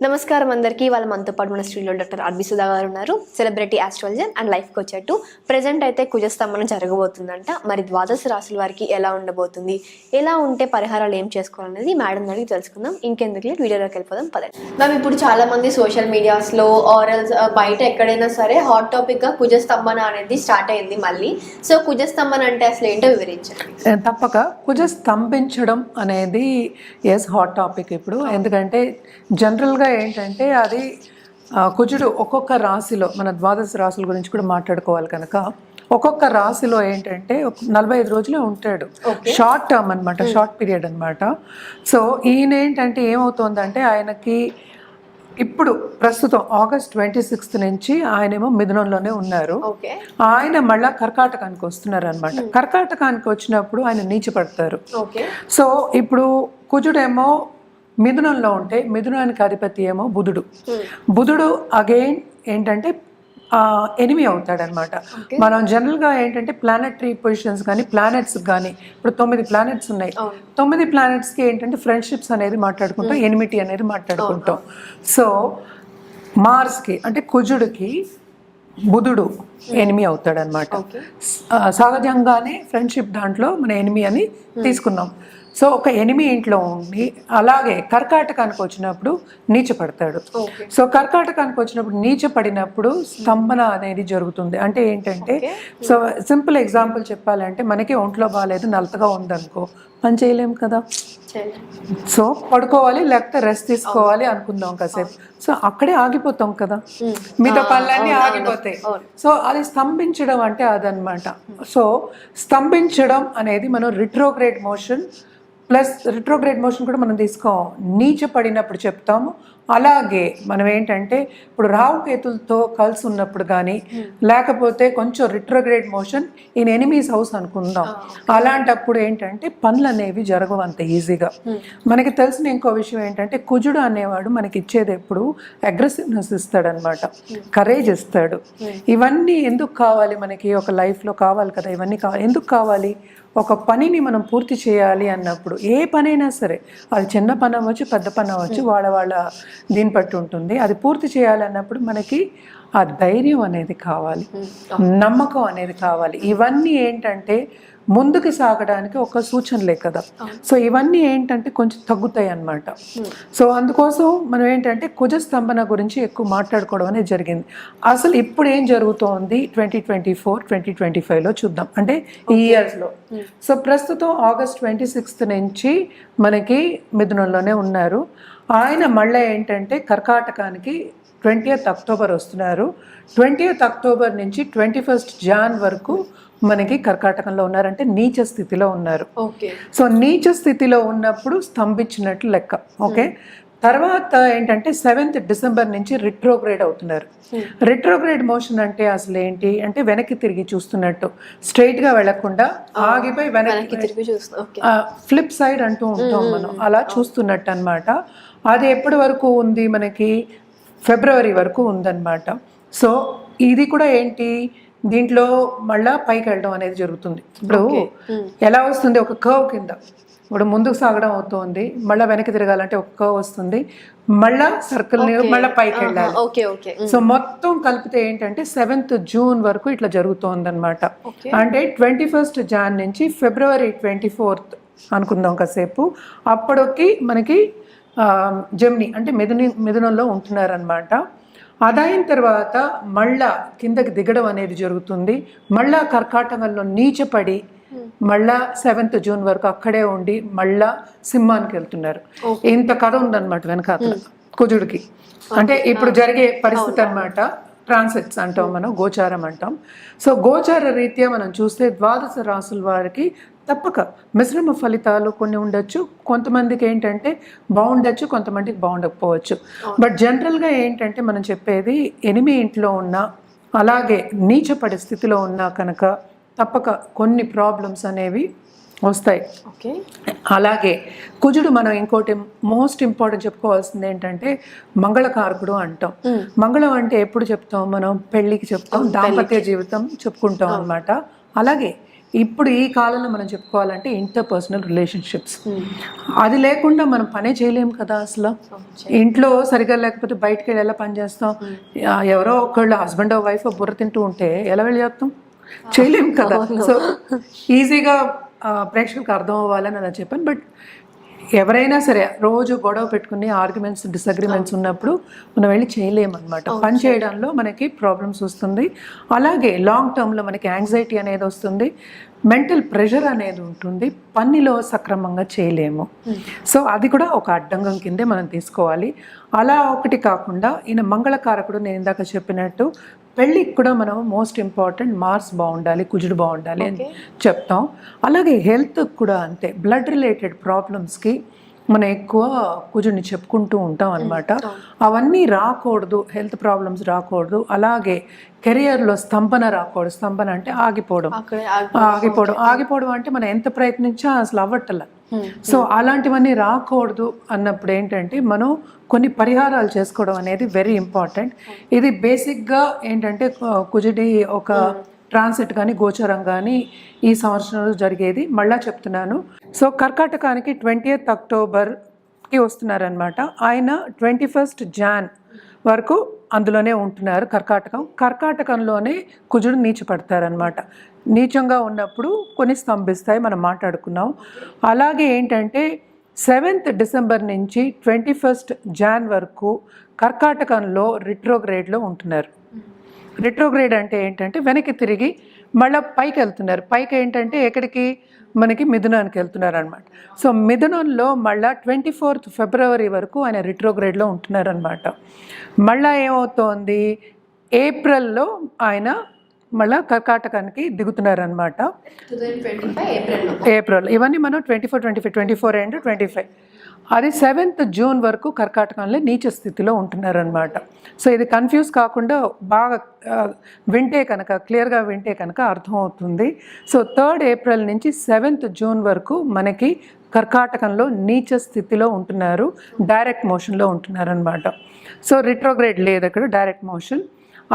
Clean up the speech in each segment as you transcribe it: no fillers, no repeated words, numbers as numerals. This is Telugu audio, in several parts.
నమస్కారం అందరికీ. వాళ్ళ మనతో పాటు మన స్టూడియోలో డాక్టర్ ఆర్బి సుధా గారు ఉన్నారు. Celebrity astrologer and life coach అటు. ప్రెజెంట్ అయితే కుజస్తంభన జరగబోతుందంట. మరి ద్వాదశ రాశుల వారికి ఎలా ఉండబోతుంది, ఎలా ఉంటే పరిహారాలు ఏం చేసుకోవాలనేది మేడం అడిగి తెలుసుకుందాం. ఇంకెందుకు వీడియోలోకి వెళ్ళిపోదాం పదండి. మ్యామ్, ఇప్పుడు చాలా మంది సోషల్ మీడియాస్లో ఆరల్స్ బయట ఎక్కడైనా సరే హాట్ టాపిక్ గా కుజస్తంభన అనేది స్టార్ట్ అయింది మళ్ళీ. సో కుజస్తంభన అంటే అసలు ఏంటో వివరించండి. తప్పక కుజ స్తంభించడం అనేది హాట్ టాపిక్ ఇప్పుడు. ఎందుకంటే జనరల్గా ఏంటంటే అది కుజుడు ఒక్కొక్క రాశిలో, మన ద్వాదశ రాశుల గురించి కూడా మాట్లాడుకోవాలి కనుక, ఒక్కొక్క రాశిలో ఏంటంటే 45 రోజులే ఉంటాడు. షార్ట్ టర్మ్ అనమాట, షార్ట్ పీరియడ్ అనమాట. సో ఈయన ఏంటంటే ఏమవుతుందంటే ఆయనకి ఇప్పుడు ప్రస్తుతం August 26 నుంచి ఆయనేమో మిథునంలోనే ఉన్నారు. ఆయన మళ్ళా కర్కాటకానికి వస్తున్నారు అనమాట. కర్కాటకానికి వచ్చినప్పుడు ఆయన నీచపడతారు. సో ఇప్పుడు కుజుడేమో మిథునంలో ఉంటే మిథునానికి అధిపతి ఏమో బుధుడు అగైన్ ఏంటంటే ఎనిమి అవుతాడనమాట. మనం జనరల్గా ఏంటంటే ప్లానెటరీ పొజిషన్స్ కానీ ప్లానెట్స్ కానీ ఇప్పుడు 9 ప్లానెట్స్ ఉన్నాయి. 9 ప్లానెట్స్కి ఏంటంటే ఫ్రెండ్షిప్స్ అనేది మాట్లాడుకుంటాం, ఎనిమిటీ అనేది మాట్లాడుకుంటాం. సో మార్స్కి అంటే కుజుడికి బుధుడు ఎనిమి అవుతాడనమాట. సహజంగానే ఫ్రెండ్షిప్ దాంట్లో మన ఎనిమి అని తీసుకున్నాం. సో ఒక ఎనిమి ఇంట్లో ఉండి అలాగే కర్కాటకానికి వచ్చినప్పుడు నీచపడతాడు. సో కర్కాటకానికి వచ్చినప్పుడు నీచపడినప్పుడు స్తంభన అనేది జరుగుతుంది. అంటే ఏంటంటే, సో సింపుల్ ఎగ్జాంపుల్ చెప్పాలంటే మనకి ఒంట్లో బాగాలేదు, నలతగా ఉందనుకో, పని చేయలేము కదా. సో పడుకోవాలి, లేకపోతే రెస్ట్ తీసుకోవాలి అనుకుందాం కాసేపు. సో అక్కడే ఆగిపోతాం కదా, మిగతా పనులన్నీ ఆగిపోతాయి. సో అది స్తంభించడం అంటే అదనమాట. సో స్తంభించడం అనేది మనం retrograde motion plus retrograde motion కూడా మనం తీసుకోం, నీచ పడినప్పుడు చెప్తాము. అలాగే మనం ఏంటంటే ఇప్పుడు రాహుకేతులతో కలిసి ఉన్నప్పుడు కానీ, లేకపోతే కొంచెం retrograde motion in enemies house అనుకుందాం, అలాంటప్పుడు ఏంటంటే పనులు అనేవి జరగవు అంత ఈజీగా. మనకి తెలిసిన ఇంకో విషయం ఏంటంటే కుజుడు అనేవాడు మనకి ఇచ్చేది ఎప్పుడు అగ్రెసివ్నెస్ ఇస్తాడనమాట, కరేజ్ ఇస్తాడు. ఇవన్నీ ఎందుకు కావాలి మనకి, ఒక లైఫ్లో కావాలి కదా ఇవన్నీ. ఎందుకు కావాలి? ఒక పనిని మనం పూర్తి చేయాలి అన్నప్పుడు, ఏ పనైనా సరే, అది చిన్న పని అవ్వచ్చు, పెద్ద పని అవ్వచ్చు, వాళ్ళ దీన్ని బట్టి ఉంటుంది. అది పూర్తి చేయాలన్నప్పుడు మనకి ఆ ధైర్యం అనేది కావాలి, నమ్మకం అనేది కావాలి. ఇవన్నీ ఏంటంటే ముందుకు సాగడానికి ఒక సూచనలే కదా. సో ఇవన్నీ ఏంటంటే కొంచెం తగ్గుతాయి అన్నమాట. సో అందుకోసం మనం ఏంటంటే కుజస్తంభన గురించి ఎక్కువ మాట్లాడుకోవడం అనేది జరిగింది. అసలు ఇప్పుడు ఏం జరుగుతోంది 2024, 2025లో చూద్దాం, అంటే ఈ ఇయర్స్లో. సో ప్రస్తుతం August 26 నుంచి మనకి మిథునంలోనే ఉన్నారు. ఆయన మళ్ళీ ఏంటంటే కర్కాటకానికి 20th October వస్తున్నారు. 20th October నుంచి 21st Jan వరకు మనకి కర్కాటకంలో ఉన్నారంటే నీచ స్థితిలో ఉన్నారు. సో నీచ స్థితిలో ఉన్నప్పుడు స్తంభించినట్లు లెక్క. ఓకే, తర్వాత ఏంటంటే 7th December నుంచి రిట్రోగ్రేడ్ అవుతున్నారు. రిట్రోగ్రేడ్ మోషన్ అంటే అసలు ఏంటి అంటే వెనక్కి తిరిగి చూస్తున్నట్టు, స్ట్రైట్ గా వెళ్లకుండా ఆగిపోయి వెనక్కి తిరిగి ఫ్లిప్ సైడ్ అంటూ ఉంటాం మనం, అలా చూస్తున్నట్టు అనమాట. అది ఎప్పటి వరకు ఉంది మనకి? ఫిబ్రవరి వరకు ఉందన్నమాట. సో ఇది కూడా ఏంటి, దీంట్లో మళ్ళా పైకి వెళ్ళడం అనేది జరుగుతుంది. ఇప్పుడు ఎలా వస్తుంది, ఒక కర్వ్ కింద ఇప్పుడు ముందుకు సాగడం అవుతుంది, మళ్ళీ వెనక్కి తిరగాలంటే ఒక కర్వ్ వస్తుంది, మళ్ళా సర్కిల్ మళ్ళీ పైకి వెళ్ళాలి. సో మొత్తం కలిపితే ఏంటంటే 7th June వరకు ఇట్లా జరుగుతోంది అనమాట. అంటే 21st Jan నుంచి February 24th అనుకుందాం కాసేపు. అప్పటికి మనకి జెమిని అంటే మిథునంలో ఉంటున్నారనమాట. అదైన తర్వాత మళ్ళా కిందకి దిగడం అనేది జరుగుతుంది. మళ్ళా కర్కాటకంలో నీచపడి మళ్ళా 7th June వరకు అక్కడే ఉండి మళ్ళా సింహానికి వెళ్తున్నారు. ఇంత కథ ఉందన్నమాట వెనకాల కుజుడికి. అంటే ఇప్పుడు జరిగే పరిస్థితి అనమాట. ట్రాన్సిట్స్ అంటాం మనం, గోచారం అంటాం. సో గోచార రీత్యా మనం చూస్తే ద్వాదశ రాసుల వారికి తప్పక మిశ్రమ ఫలితాలు కొన్ని ఉండొచ్చు. కొంతమందికి ఏంటంటే బాగుండొచ్చు, కొంతమందికి బాగుండకపోవచ్చు. బట్ జనరల్గా ఏంటంటే మనం చెప్పేది ఎనిమి ఇంట్లో ఉన్నా, అలాగే నీచ పరిస్థితిలో ఉన్నా కనుక తప్పక కొన్ని ప్రాబ్లమ్స్ అనేవి వస్తాయి. అలాగే కుజుడు మనం ఇంకోటి మోస్ట్ ఇంపార్టెంట్ చెప్పుకోవాల్సింది ఏంటంటే మంగళకారకుడు అంటాం. మంగళం అంటే ఎప్పుడు చెప్తాం మనం? పెళ్ళికి చెప్తాం, దాంపత్య జీవితం చెప్పుకుంటాం అన్నమాట. అలాగే ఇప్పుడు ఈ కాలంలో మనం చెప్పుకోవాలంటే ఇంటర్పర్సనల్ రిలేషన్షిప్స్. అది లేకుండా మనం పనే చేయలేము కదా అసలు. ఇంట్లో సరిగా లేకపోతే బయటకు వెళ్ళి ఎలా పని చేస్తాం? ఎవరో ఒకళ్ళు హస్బెండ్ వైఫ్ బుర్ర తింటూ ఉంటే ఎలా వెళ్ళి చేస్తాం? చేయలేము కదా. సో ఈజీగా ప్రేక్షకులకు అర్థం అవ్వాలని అలా చెప్పాను. బట్ ఎవరైనా సరే రోజు గొడవ పెట్టుకుని ఆర్గ్యుమెంట్స్ డిసగ్రిమెంట్స్ ఉన్నప్పుడు మనం వెళ్ళి చేయలేమన్నమాట. పని చేయడంలో మనకి ప్రాబ్లమ్స్ వస్తుంది. అలాగే లాంగ్ టర్మ్లో మనకి యాంగ్జైటీ అనేది వస్తుంది, మెంటల్ ప్రెషర్ అనేది ఉంటుంది, పనిలో సక్రమంగా చేయలేము. సో అది కూడా ఒక అడ్డంగం కిందే మనం తీసుకోవాలి. అలా ఒకటి కాకుండా ఈయన మంగళకారకుడు, నేను ఇందాక చెప్పినట్టు పెళ్ళికి కూడా మనం మోస్ట్ ఇంపార్టెంట్ మార్స్ బాగుండాలి, కుజుడు బాగుండాలి అని చెప్తాం. అలాగే హెల్త్ కూడా అంతే, బ్లడ్ రిలేటెడ్ ప్రాబ్లమ్స్కి మనం ఎక్కువ కుజుడిని చెప్పుకుంటూ ఉంటాం అన్నమాట. అవన్నీ రాకూడదు, హెల్త్ ప్రాబ్లమ్స్ రాకూడదు. అలాగే కెరియర్లో స్తంభన రాకూడదు. స్తంభన అంటే ఆగిపోవడం. ఆగిపోవడం అంటే మనం ఎంత ప్రయత్నించా అసలు అవ్వట్ల. సో అలాంటివన్నీ రాకూడదు అన్నప్పుడు ఏంటంటే మనం కొన్ని పరిహారాలు చేసుకోవడం అనేది వెరీ ఇంపార్టెంట్. ఇది బేసిక్గా ఏంటంటే కుజుడి ఒక ట్రాన్సిట్ కానీ గోచరం కానీ ఈ సంవత్సరంలో జరిగేది. మళ్ళా చెప్తున్నాను. సో కర్కాటకానికి 20th అక్టోబర్కి వస్తున్నారనమాట. ఆయన 21st జాన్ వరకు అందులోనే ఉంటున్నారు. కర్కాటకంలోనే కుజుడు నీచపడతారనమాట. నీచంగా ఉన్నప్పుడు కొన్ని స్తంభిస్తాయి, మనం మాట్లాడుకున్నాం. అలాగే ఏంటంటే 7th డిసెంబర్ నుంచి 21st జాన్ వరకు కర్కాటకంలో రిట్రోగ్రేడ్లో ఉంటున్నారు. రిట్రోగ్రేడ్ అంటే ఏంటంటే వెనక్కి తిరిగి మళ్ళీ పైకి వెళ్తున్నారు. పైకి ఏంటంటే ఎక్కడికి, మనకి మిథునానికి వెళ్తున్నారు అనమాట. సో మిథునంలో మళ్ళీ 24th ఫిబ్రవరి వరకు ఆయన రిట్రోగ్రేడ్లో ఉంటున్నారు అనమాట. మళ్ళీ ఏమవుతోంది, ఏప్రిల్లో ఆయన మళ్ళీ కర్కాటకానికి దిగుతున్నారనమాట. ఏప్రిల్. ఇవన్నీ మనం 24 అండ్ 25. అది 7th జూన్ వరకు కర్కాటకంలో నీచ స్థితిలో ఉంటున్నారనమాట. సో ఇది కన్ఫ్యూజ్ కాకుండా బాగా వింటే కనుక, క్లియర్గా వింటే కనుక అర్థమవుతుంది. సో 3rd ఏప్రిల్ నుంచి 7th జూన్ వరకు మనకి కర్కాటకంలో నీచ స్థితిలో ఉంటున్నారు, డైరెక్ట్ మోషన్లో ఉంటున్నారు అనమాట. సో రిట్రోగ్రేడ్ లేదు అక్కడ, డైరెక్ట్ మోషన్.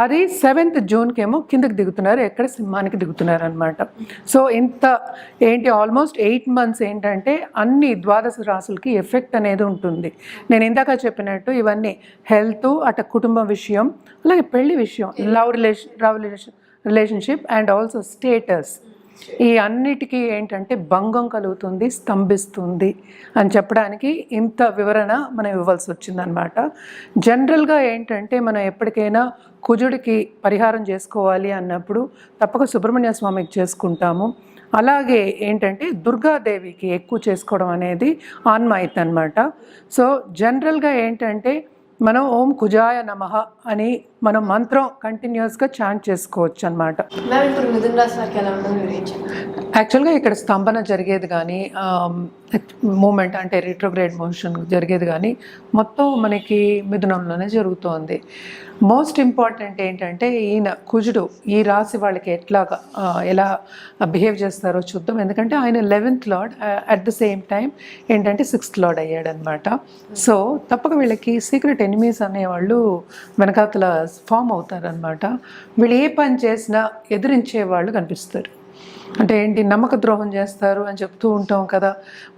అది 7th జూన్కి ఏమో కిందకి దిగుతున్నారు, ఎక్కడ సింహానికి దిగుతున్నారు అనమాట. సో ఇంత ఏంటి ఆల్మోస్ట్ 8 months ఏంటంటే అన్ని ద్వాదశ రాశులకి ఎఫెక్ట్ అనేది ఉంటుంది. నేను ఇందాక చెప్పినట్టు ఇవన్నీ హెల్త్, అటు కుటుంబ విషయం, అలాగే పెళ్లి విషయం, love relationship and also status, ఈ అన్నిటికీ ఏంటంటే భంగం కలుగుతుంది, స్తంభిస్తుంది అని చెప్పడానికి ఇంత వివరణ మనం ఇవ్వాల్సి వచ్చిందనమాట. జనరల్గా ఏంటంటే మనం ఎప్పటికైనా కుజుడికి పరిహారం చేసుకోవాలి అన్నప్పుడు తప్పక సుబ్రహ్మణ్య స్వామికి చేసుకుంటాము. అలాగే ఏంటంటే దుర్గాదేవికి ఎక్కువ చేసుకోవడం అనేది ఆన్మాయిత్ అనమాట. సో జనరల్గా ఏంటంటే మనం ఓం కుజాయ నమః అని మనం మంత్రం కంటిన్యూస్గా చాంట్ చేసుకోవచ్చు అనమాట. యాక్చువల్గా ఇక్కడ స్తంభన జరిగేది కానీ మూమెంట్ అంటే రిట్రోగ్రేడ్ మోషన్ జరిగేది కానీ మొత్తం మనకి మిథునంలోనే జరుగుతోంది. మోస్ట్ ఇంపార్టెంట్ ఏంటంటే ఈయన కుజుడు ఈ రాశి వాళ్ళకి ఎలా బిహేవ్ చేస్తారో చూద్దాం. ఎందుకంటే ఆయన 11th lord, at the same time ఏంటంటే 6th లార్డ్ అయ్యాడనమాట. సో తప్పక వీళ్ళకి సీక్రెట్ ఎనిమీస్ అనేవాళ్ళు వెనకాతల ఫామ్ అవుతారనమాట. వీళ్ళు ఏ పని చేసినా ఎదిరించే వాళ్ళు కనిపిస్తారు. అంటే ఏంటి, నమ్మక ద్రోహం చేస్తారు అని చెప్తూ ఉంటాం కదా.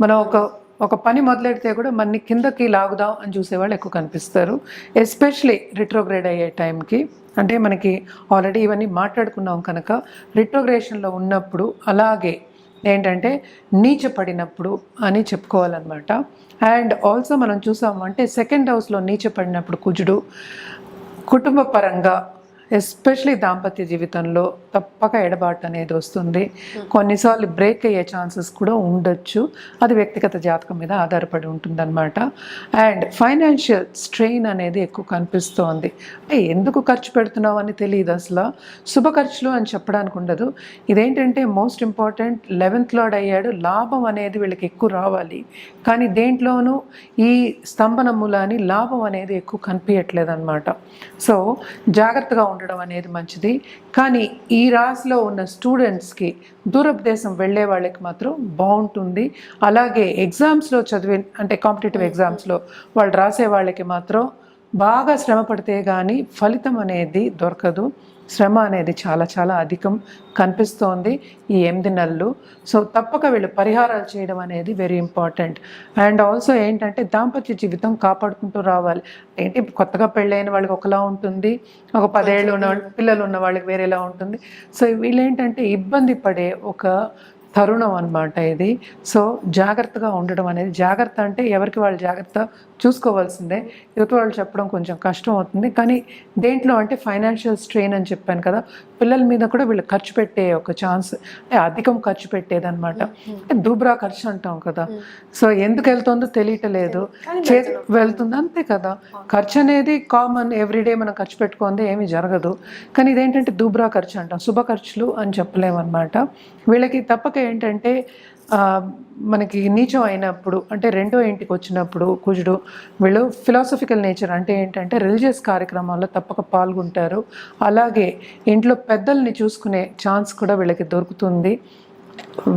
మనం ఒక పని మొదలెడితే కూడా మనని కిందకి లాగుదాం అని చూసేవాళ్ళు ఎక్కువ కనిపిస్తారు, ఎస్పెషలీ రిట్రోగ్రేడ్ అయ్యే టైంకి. అంటే మనకి ఆల్రెడీ ఇవన్నీ మాట్లాడుకున్నాం కనుక రిట్రోగ్రేషన్లో ఉన్నప్పుడు, అలాగే ఏంటంటే నీచపడినప్పుడు అని చెప్పుకోవాలన్నమాట. అండ్ ఆల్సో మనం చూసాము అంటే 2nd హౌస్లో నీచపడినప్పుడు కుజుడు కుటుంబ పరంగా ఎస్పెషలీ దాంపత్య జీవితంలో తప్పక ఎడబాటు అనేది వస్తుంది. కొన్నిసార్లు బ్రేక్ అయ్యే ఛాన్సెస్ కూడా ఉండొచ్చు. అది వ్యక్తిగత జాతకం మీద ఆధారపడి ఉంటుందన్నమాట. అండ్ ఫైనాన్షియల్ స్ట్రెయిన్ అనేది ఎక్కువ కనిపిస్తోంది. అంటే ఎందుకు ఖర్చు పెడుతున్నావు అని తెలియదు అసలు. శుభ ఖర్చులు అని చెప్పడానికి ఉండదు. ఇదేంటంటే మోస్ట్ ఇంపార్టెంట్, 11th లార్డ్ అయ్యాడు, లాభం అనేది వీళ్ళకి ఎక్కువ రావాలి. కానీ దేంట్లోనూ ఈ స్తంభన మూలాన్ని లాభం అనేది ఎక్కువ కనిపించట్లేదు అనమాట. సో జాగ్రత్తగా ఉండడం అనేది మంచిది. కానీ ఈ రాశిలో ఉన్న స్టూడెంట్స్కి దూరప్రదేశం వెళ్ళే వాళ్ళకి మాత్రం బాగుంటుంది. అలాగే ఎగ్జామ్స్లో అంటే కాంపిటేటివ్ ఎగ్జామ్స్లో వాళ్ళు రాసే వాళ్ళకి మాత్రం బాగా శ్రమ పడితే కానీ ఫలితం అనేది దొరకదు. శ్రమ అనేది చాలా చాలా అధికం కనిపిస్తోంది ఈ 8 నెలలు. సో తప్పక వీళ్ళు పరిహారాలు చేయడం అనేది వెరీ ఇంపార్టెంట్. అండ్ ఆల్సో ఏంటంటే దాంపత్య జీవితం కాపాడుకుంటూ రావాలి. ఏంటి కొత్తగా పెళ్ళైన వాళ్ళకి ఒకలా ఉంటుంది, ఒక 10 ఏళ్ళు ఉన్న పిల్లలు ఉన్న వాళ్ళకి వేరేలా ఉంటుంది. సో వీళ్ళు ఏంటంటే ఇబ్బంది పడే ఒక తరుణం అన్నమాట ఇది. సో జాగ్రత్తగా ఉండడం అనేది, జాగ్రత్త అంటే ఎవరికి వాళ్ళు జాగ్రత్త చూసుకోవాల్సిందే. యువత వాళ్ళు చెప్పడం కొంచెం కష్టం అవుతుంది. కానీ దేంట్లో అంటే ఫైనాన్షియల్ స్ట్రెయిన్ అని చెప్పాను కదా, పిల్లల మీద కూడా వీళ్ళు ఖర్చు పెట్టే ఒక ఛాన్స్, అంటే అధికం ఖర్చు పెట్టేదన్నమాట. అంటే దూబ్రా ఖర్చు అంటాం కదా. సో ఎందుకు వెళ్తుందో తెలియటలేదు, వెళ్తుంది అంతే కదా. ఖర్చు అనేది కామన్, ఎవ్రీడే మనం ఖర్చు పెట్టుకుంది ఏమీ జరగదు. కానీ ఇదేంటంటే దూబ్రా ఖర్చు అంటాం, శుభ ఖర్చులు అని చెప్పలేమన్నమాట. వీళ్ళకి తప్పక ఏంటంటే మనకి నీచం అయినప్పుడు, అంటే రెండో ఇంటికి వచ్చినప్పుడు కుజుడు, వీళ్ళు ఫిలాసఫికల్ నేచర్ అంటే ఏంటంటే రిలీజియస్ కార్యక్రమాల్లో తప్పక పాల్గొంటారు. అలాగే ఇంట్లో పెద్దల్ని చూసుకునే ఛాన్స్ కూడా వీళ్ళకి దొరుకుతుంది.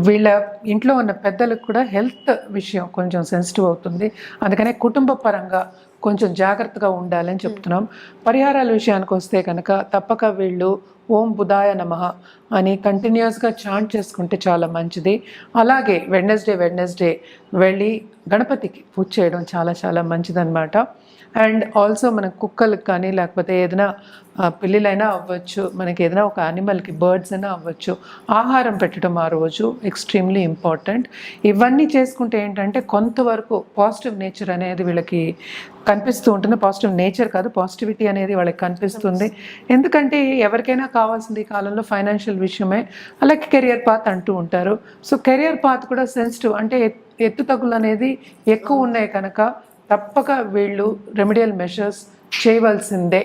వీళ్ళ ఇంట్లో ఉన్న పెద్దలకు కూడా హెల్త్ విషయం కొంచెం సెన్సిటివ్ అవుతుంది. అందుకనే కుటుంబ పరంగా కొంచెం జాగ్రత్తగా ఉండాలని చెప్తున్నాం. పరిహారాల విషయానికి వస్తే కనుక తప్పక వీళ్ళు ఓం బుధాయ నమః అని కంటిన్యూస్గా చాంట్ చేసుకుంటే చాలా మంచిది. అలాగే వెడ్నెస్డే వెళ్ళి గణపతికి పూజ చేయడం చాలా చాలా మంచిదన్నమాట. అండ్ ఆల్సో మన కుక్కలకు కానీ లేకపోతే ఏదైనా పిల్లిలైనా అవ్వచ్చు, మనకి ఏదైనా ఒక యానిమల్కి, బర్డ్స్ అయినా అవ్వచ్చు, ఆహారం పెట్టడం ఆ రోజు ఎక్స్ట్రీమ్లీ ఇంపార్టెంట్. ఇవన్నీ చేసుకుంటే ఏంటంటే కొంతవరకు పాజిటివ్ నేచర్ అనేది వీళ్ళకి కనిపిస్తూ ఉంటుంది. పాజిటివ్ నేచర్ కాదు, పాజిటివిటీ అనేది వాళ్ళకి కనిపిస్తుంది. ఎందుకంటే ఎవరికైనా కావాల్సింది ఈ కాలంలో ఫైనాన్షియల్ విషయమే. అలాగే కెరియర్ పాత్ అంటూ ఉంటారు. సో కెరియర్ పాత్ కూడా సెన్సిటివ్, అంటే ఎత్తు తగ్గులు అనేది ఎక్కువ ఉన్నాయి కనుక తప్పక వీళ్ళు రెమెడియల్ మెషర్స్ చేయవలసిందే.